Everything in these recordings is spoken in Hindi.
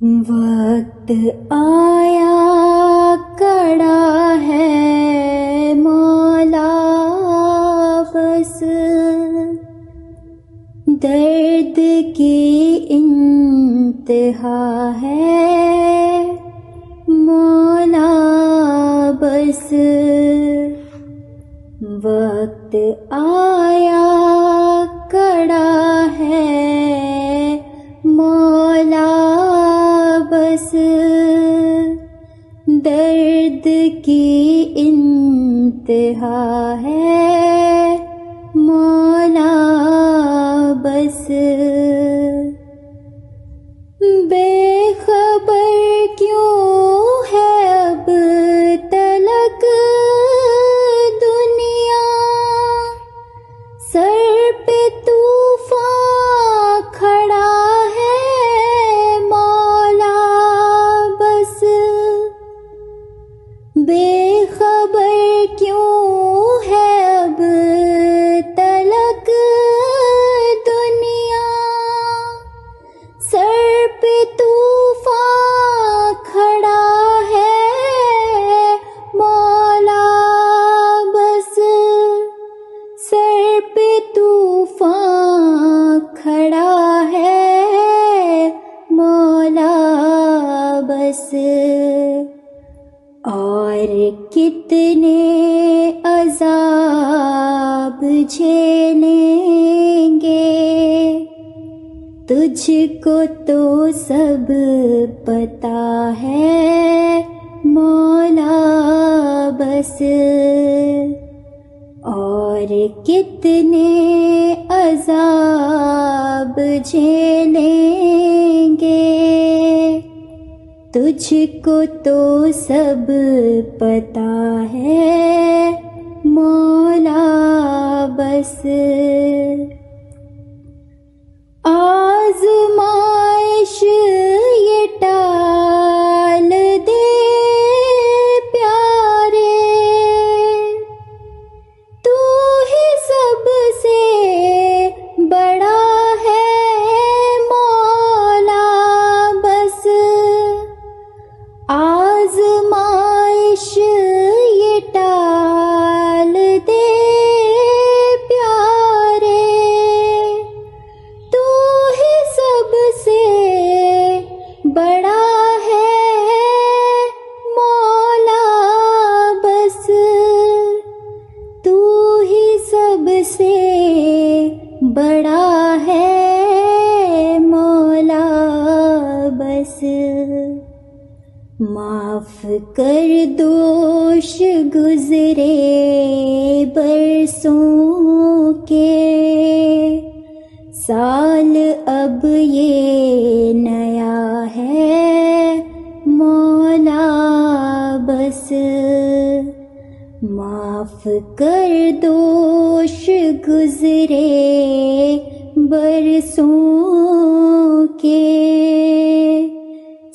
वक्त आया कड़ा है मौला बस, दर्द की इंतहा है मौला बस। वक्त आया कड़ा है मौला बस, दर्द की इंतहा है मौला बस। बेखबर क्यों है अब तलक दुनिया, सर पे तूफान खड़ा है मौला बस। बेखबर क्यों है अब तलक दुनिया, सर पे तूफान खड़ा है मौला बस। सर पे तूफान खड़ा है मौला बस। और कितने अज़ाब झेलेंगे, तुझको तो सब पता है मौला बस। और कितने अज़ाब झेलेंगे, तुझको तो सब पता है मौला बस। आज़माइश ये टाल दे प्यारे, तू ही सबसे बड़ा है मौला बस। आज़माइश ये टाल दे प्यारे, तू ही सबसे बड़ा है मौला बस। तू ही सबसे बड़ा है मौला बस। माफ कर दोष गुज़रे बरसों के, साल अब ये नया है मौला बस। माफ कर दोष गुज़रे बरसों के,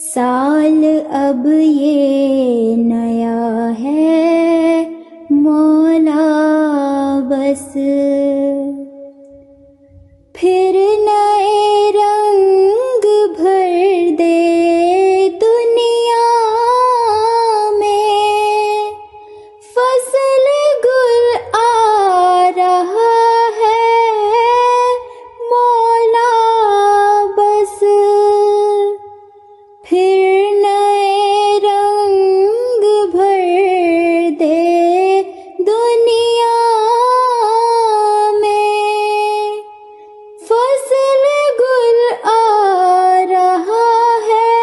साल अब ये नया है मौला बस। फिर नए रंग भर दे दुनिया में, फसल गुल आ रहा है मौला बस। फिर नए रंग भर दे दुनिया में, फसल गुल आ रहा है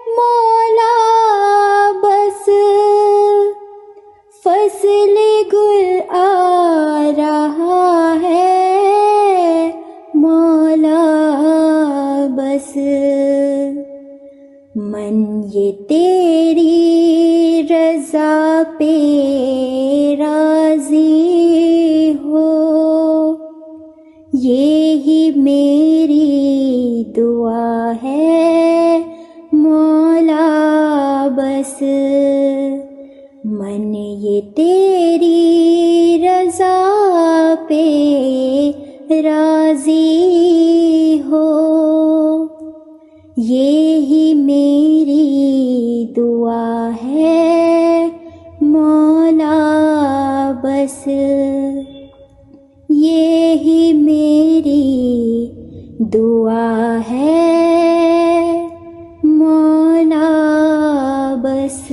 मौला बस। फसल गुल आ रहा है मौला बस। मन ये तेरी रज़ा पे राज़ी हो, ये ही मेरी दुआ है मौला बस। मन ये तेरी रज़ा पे राज़ी हो, ये ही मेरी दुआ है मौला बस, ये ही मेरी दुआ है मौला बस।